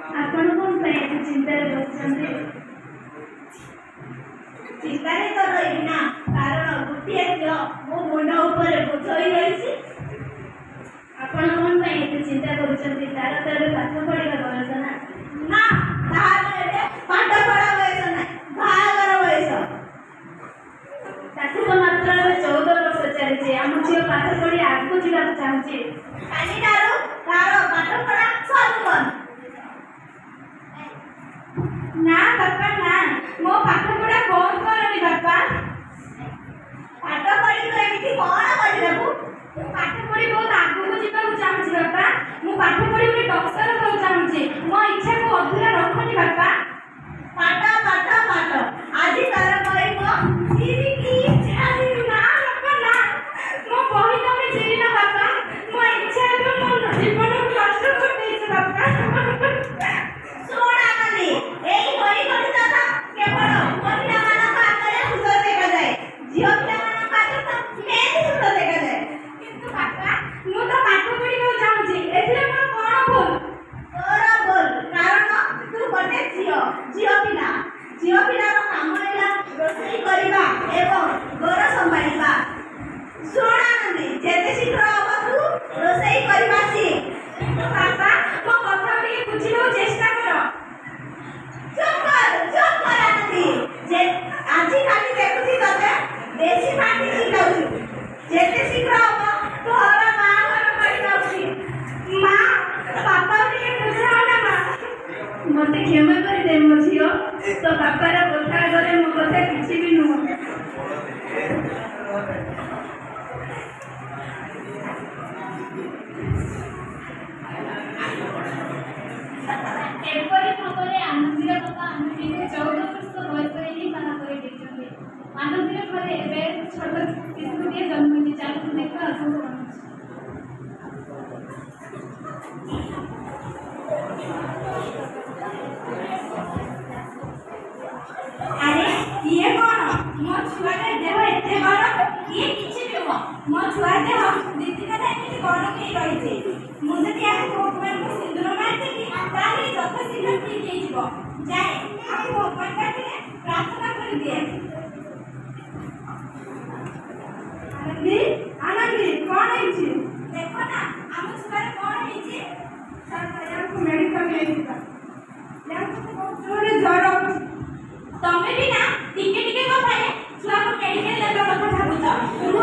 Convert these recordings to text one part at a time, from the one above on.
ଆପଣ କଣ ପାଇଁ ଏତେ ଚିନ୍ତାରେ ବସିଛନ୍ତି? ଚିନ୍ତାରେ ତ ରହିବି ନା, କାରଣ ଗୋଟିଏ ଝିଅ ମୋ ମୁଣ୍ଡ ଉପରେ ବୋଝ ହୋଇ ରହିଛି। ଆପଣ କଣ ପାଇଁ ଏତେ ଚିନ୍ତା କରୁଛନ୍ତି? ତାର ତ ଏବେ ପାଠ ପଢିବା ବୟସ ନା। ନା, ତାହାର ଏବେ ପାଠ ପଢା ବୟସ ନାହିଁ, ବାହାଘର ବୟସ। ତାକୁ ତ ମାତ୍ର ଏବେ 14 ବର୍ଷ ଚାଲିଛି। ଆମ ଝିଅ ପାଠ ପଢି ଆଗକୁ ଯିବାକୁ ଚାହୁଁଛି। କାଲିଠାରୁ ତାର ପାଠ ପଢା ସବୁ ବନ୍ଦ। ନା ବାପା ନା, ମୋ ପାଠ ପଢା ବନ୍ଦ କରନି ବାପା। ପାଠ ପଢି ତୁ ଏମିତି କଣ କରିଦେବୁ? ମୁଁ ପାଠ ପଢି ବହୁତ ଆଗକୁ ଯିବାକୁ ଚାହୁଁଛି ବାପା। ମୁଁ ପାଠ ପଢି ଗୋଟେ ଡକ୍ଟର ହେବାକୁ ଚାହୁଁଛି। ମୋ ଇଚ୍ଛାକୁ ଅଧୁରା ରଖନି ବାପା। ପାଠ ପାଠ ପାଠ, ଆଜି ତାର କହିବ ଚିରିକି ଛାଡ଼ି। ନା ବାପା ନା, ମୋ ବହି ତମେ ଚିରିନ ବାପା। ମୋ ଇଚ୍ଛା ଏବେ ମୋ ଜୀବନକୁ ନଷ୍ଟ କରିଦେଇଛ ବାପା। ଶୁଣ ଆନନ୍ଦୀ, ଏଇ ବହି କବିତା ତ କେବଳ ପୁଅ ପିଲାମାନଙ୍କ ଆଗରେ ସୁନ୍ଦର ଦେଖାଯାଏ, ଝିଅ ପିଲାମାନଙ୍କ ଆଗରେ ତ ବେଶୀ ସୁନ୍ଦର ଦେଖାଯାଏ। କିନ୍ତୁ ବାପା, ମୁଁ ତ ପାଠ ପଢିବାକୁ ଚାହୁଁଛି। ଏଥିରେ ମୋର କଣ ଭୁଲ? ତୋର ଭୁଲ, କାରଣ ତୁ ଗୋଟେ ଝିଅ ପିଲା। ଝିଅ ପିଲାର କାମ ହେଲା ରୋଷେଇ କରିବା ଏବଂ ଘର ସମ୍ଭାଳିବା। ଶୁଣ ଆନନ୍ଦୀ, ଯେତେ ଶୀଘ୍ର ହବ ତୁ ରୋଷେଇ କରିବା ଶିଖ। କିନ୍ତୁ ବାପା, ମୋ କଥା ଟିକେ ବୁଝିବାକୁ ଚେଷ୍ଟା କର। ଚୁପ୍ କର ଆନନ୍ଦୀ। ଆଜିକାଲି ଦେଖୁଛି ତତେ ବେଶୀ ପାଟି ଚିଲାଉଛୁ। ଯେତେ ଶୀଘ୍ର ହବ ତୋର ବାହାଘର କରିବା ଉଚିତ। ମା, ବାପା ଟିକେ ବୁଝାଅ ନା ମା। ମତେ କ୍ଷମା କରିଦେ ମୋ ଝିଅ। ତୋ ବାପାର କଥା ଆଗରେ ମୋ କଥା କିଛି ବି ନୁହଁ। ଏପରି ଭାବରେ ଆନନ୍ଦୀର ବାପା ଆନନ୍ଦୀକୁ 14 ବର୍ଷ ବୟସରେ ହିଁ ବାହା କରିଦେଇଛନ୍ତି। ଆନନ୍ଦୀର ଘରେ ଏବେ ଛୋଟ ଶିଶୁଟିଏ ଜନ୍ମ ହୋଇଛି। ଚାଲନ୍ତୁ ଦେଖ ଆଗକୁ କଣ ଅଛି। ଆରେ ଇଏ କଣ? ମୋ ଛୁଆଟା ଦେହ ଏତେ ଗରମ? ଇଏ କିଛି ନୁହଁ, ମୋ ଛୁଆ ଦେହ ଦିଦିନ ଏମିତି ଗରମ ହେଇ ରହିଛି। ମୁଁ ଯଦି ଆକୁ ଭଗବାନଙ୍କୁ ସିନ୍ଦୁର ମାରିଦେବି ତାହେଲେ ଯଥାଶୀଘ୍ର ଠିକ୍ ହେଇଯିବ। ଯାଏ ଆକୁ ଭଗବାନ ପାଖରେ ପ୍ରାର୍ଥନା କରିଦିଏ। ଆନନ୍ଦୀ, ଆନନ୍ଦୀ, କଣ ହେଇଛି? ଦେଖ ନା ଆମ ଛୁଆର କଣ ହେଇଛି। ୟାକୁ ମେଡିକାଲ ନେଇଯିବା। ୟାକୁ ବହୁତ ଜୋରରେ ଜ୍ୱର ହଉଛି। ତମେ ବି ନା ଟିକେ ଟିକେ କଥାରେ ଛୁଆକୁ ମେଡିକାଲ ନେବା କଥା ଭାବୁଛ। ମୁଁ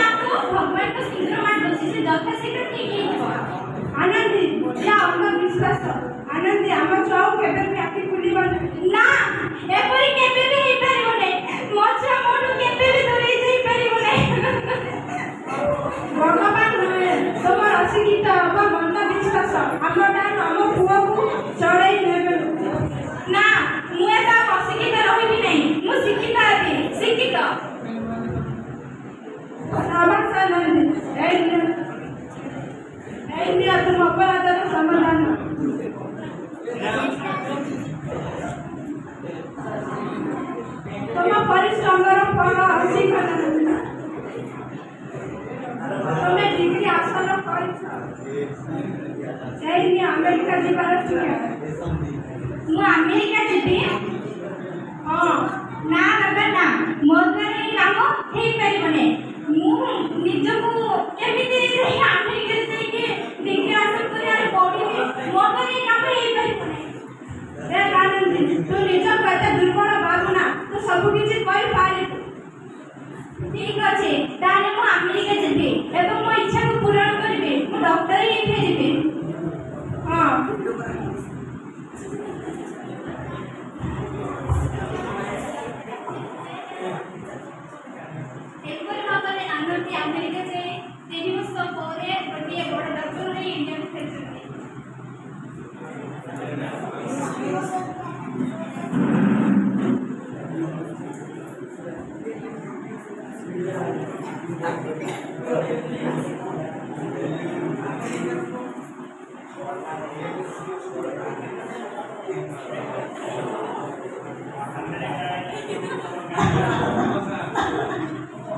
ଆକୁ ଭଗବାନଙ୍କୁ ସିନ୍ଦୁର ମାରିଦେଉଛି, ସେ ଯଥାଶୀଘ୍ର ଠିକ୍ ହେଇଯିବ। ଆନନ୍ଦୀ, ଏହା ଅନ୍ଧବିଶ୍ୱାସ। ଆନନ୍ଦୀ, ଆମ ଛୁଆକୁ କେବେ ବି ଆଖି ଖୋଲିବନି। ନା, ଏପରି କେବେ ବି ହେଇପାରିବ ନାହିଁ। ମୋ ଛୁଆ ମୋଠୁ କେବେ ବି ଦୂରେଇ ଯାଇପାରିବ ନାହିଁ। ଭଗବାନ ନୁହେଁ, ତମର ଅଶିକ୍ଷିତ ଏବଂ ଅନ୍ଧବିଶ୍ୱାସ ଆମଠାରୁ ଆମ ପୁଅକୁ ଚଢ଼େଇ ନେବେନି। ନା, ମୁଁ ଏବେ ଆଉ ଅଶିକ୍ଷିତ ରହିବି ନାହିଁ। ମୁଁ ଶିକ୍ଷିତ ହେବି, ଶିକ୍ଷିତ। ସାବାସ୍ ଆନନ୍ଦୀ, ଏଇ ନିଅ ତୁମ ଅପରାଧର ସମାଧାନ। ତମ ପରିଶ୍ରମର ଫଳ ଶୀଘ୍ର ମିଳିବ। ତମେ ଡିଗ୍ରୀ ହାସଲ କରିଛ। ଏଇ ନିଅ ଆମେରିକା ଯିବାର ଟିକେଟ। ମୁଁ ଆମେରିକା ଯିବି? ହଁ। ନା ବାବା ନା, ମୋ ଦ୍ୱାରା ଏଇ କାମ ହେଇପାରିବ ନାହିଁ। ମୁଁ ନିଜକୁ କେମିତି ଆମେରିକାରେ ଯାଇକି ଡିଗ୍ରୀ ହାସଲ କରିବାରେ ପଡ଼ିବି, ମୋ ଦ୍ୱାରା ଏଇ କାମ ହେଇପାରିବ ନାହିଁ। ଆନନ୍ଦୀ, ତୁ ନିଜକୁ ଏତେ ଦୁର୍ବଳ ଭାବୁନା, ତୁ ସବୁ କିଛି କରିପାରିବୁ। ଠିକ୍ ଅଛି, ତାହେଲେ ମୁଁ ଆମେରିକା ଯିବି ଏବଂ ମୋ ଇଚ୍ଛାକୁ ପୂରଣ କରିବି। ମୁଁ ଡକ୍ଟର ହେଇକି ଯିବି। ହଁ। ଏପରି ଭାବରେ ଆନନ୍ଦୀ ଆମେରିକା ଯାଇ 3 ବର୍ଷ ପରେ ଗୋଟିଏ ବଡ଼ ଡକ୍ଟର ହୋଇ ଇଣ୍ଡିଆକୁ ଫେରିଛନ୍ତି।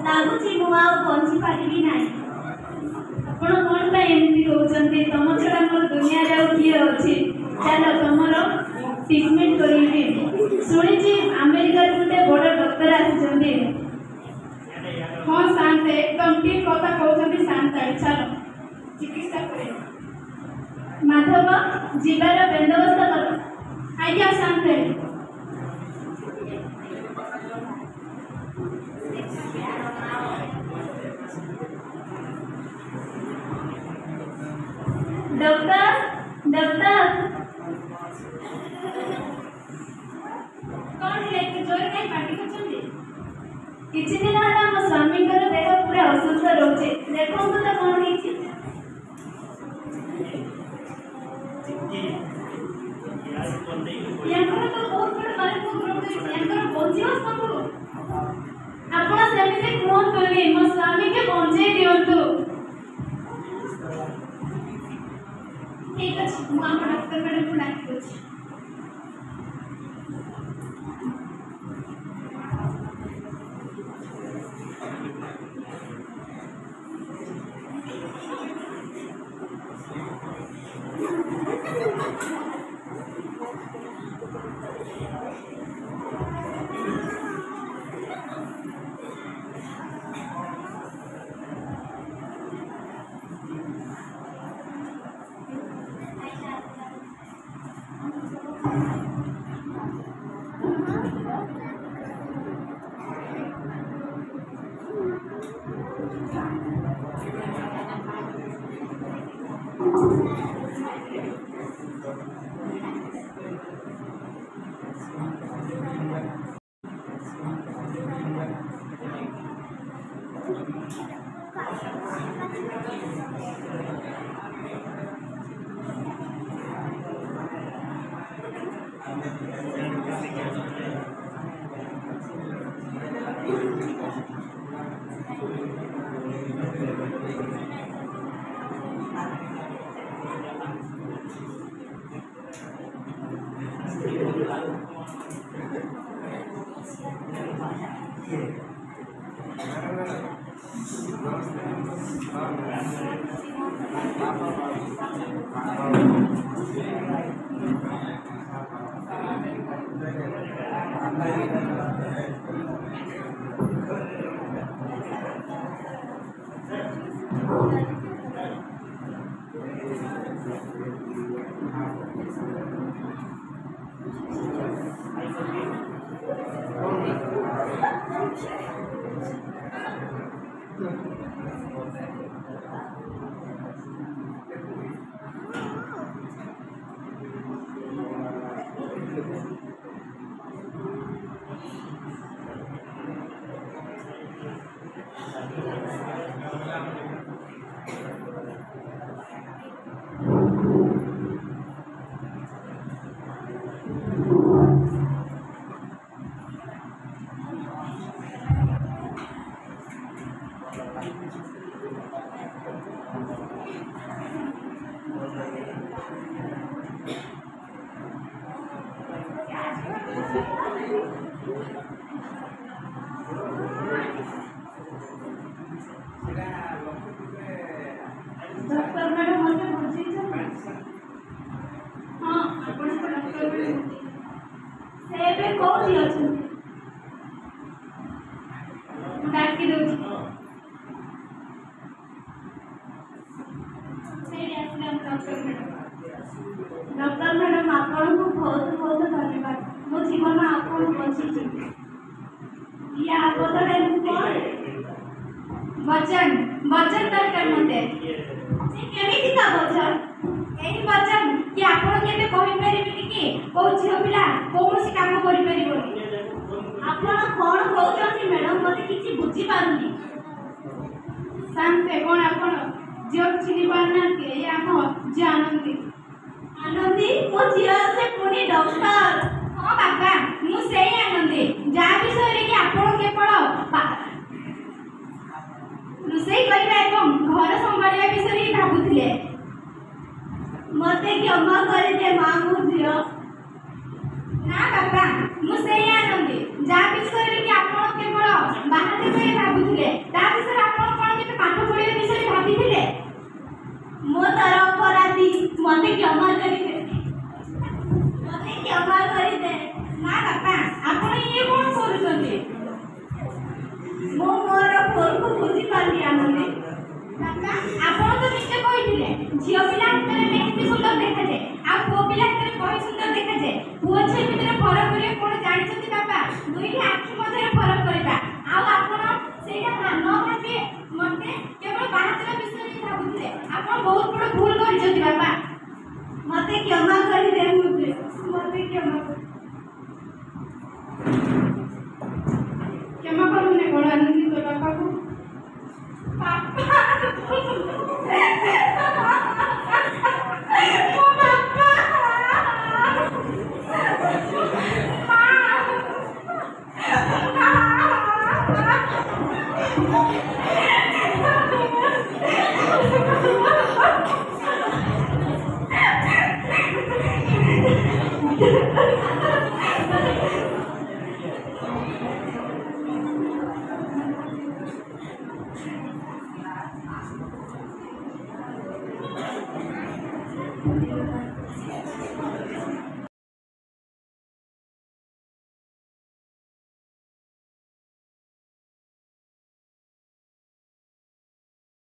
ଲାଗୁଛି ମୁଁ ଆଉ ବଞ୍ଚି ପାରିବି ନାହିଁ। ଆପଣ କଣ ପାଇଁ ଏମିତି କହୁଛନ୍ତି? ତମ ଛଡ଼ା ମୋର ଦୁନିଆରେ ଆଉ କିଏ ଅଛି? ଚାଲ ट्रिटमेंट करेंगे सुनी अमेरिका गोटे बड़ डॉक्टर आसी हाँ शांत एकदम ठीक कथा कहते शांत चलो चिकित्सा करे माधव जीवार बंदोबस्त कर आज्ञा शांत डॉक्टर डॉक्टर कौन है कि जोर कहीं पार्टी करछन्ती किछि दिन हला हम स्वामी कर देह पूरा असुस्थ रोचे देखो तो कौन है छी यांकर तो बहुत बड़ बारे को ग्रुप यांकर पहुंचियो सब आपण सेमिसे कोन करबे मो स्वामी के पहुंचे दियंतु ठीक अछि हम डॉक्टर मैडम को डाकी दोछि डॉक्टर मैडम मते बुझी हां आपण को डॉक्टर मैडम से बे कोठी अछि डाकी दो से आसले डॉक्टर मैडम आपण को बहुत बहुत धन्यवाद मो जीवन आपण बंची या बदले वचन वचन दरकार मते से केमिति का वचन एही वचन कि आपण केबे कहि परिबे कि को झियो पिला कोनोसी काम करि परिबोनी आपण कोन कहउछथि मैडम मते किछि बुझी पारुनी शांते कोन आपण जो चिनि पारना के या को जानंती आनंदी मो झियो से पुनी डॉक्टर हां बाबा मु सेई आनंदी जा विषय रे कि आपण के पड़ो रुसई करिबा एवं घर संभाळिबा विषय भाबुथिले मते क्षमा करि दे मां मु झियो ना बाबा मु सेई आनंदी जा विषय रे कि आपण केवल बाहाते पे भाबुथिले ता विषय आपण कोन के पाठ पढिबा विषय भाबिथिले मो तार अपराधी मते क्षमा करि दे मते क्षमा ମୁଁ ମୋର ଭୁଲକୁ ବୁଝିପାରିଲି ଆନନ୍ଦୀ। ବାପା ଆପଣ ତ ନିଜେ କହିଥିଲେ ଝିଅ ପିଲା ହାତରେ ମେହେନ୍ଦି ସୁନ୍ଦର ଦେଖାଯାଏ ଆଉ ପୁଅ ପିଲା ହାତରେ ବହି ସୁନ୍ଦର ଦେଖାଯାଏ। ପୁଅ ଝିଅ ଭିତରେ ଫରକ କରିବା କଣ ଜାଣିଛନ୍ତି ବାପା? ଦୁଇଟି ଆଖି ମଧ୍ୟରେ ଫରକ କରିବା। ଆଉ ଆପଣ ସେଇଟା ନ ଭାବି ମତେ କେବଳ ବାହାଘର ବିଷୟରେ ଭାବୁଥିଲେ। ଆପଣ ବହୁତ ବଡ଼ ଭୁଲ କରିଛନ୍ତି ବାପା। ମତେ କ୍ଷମା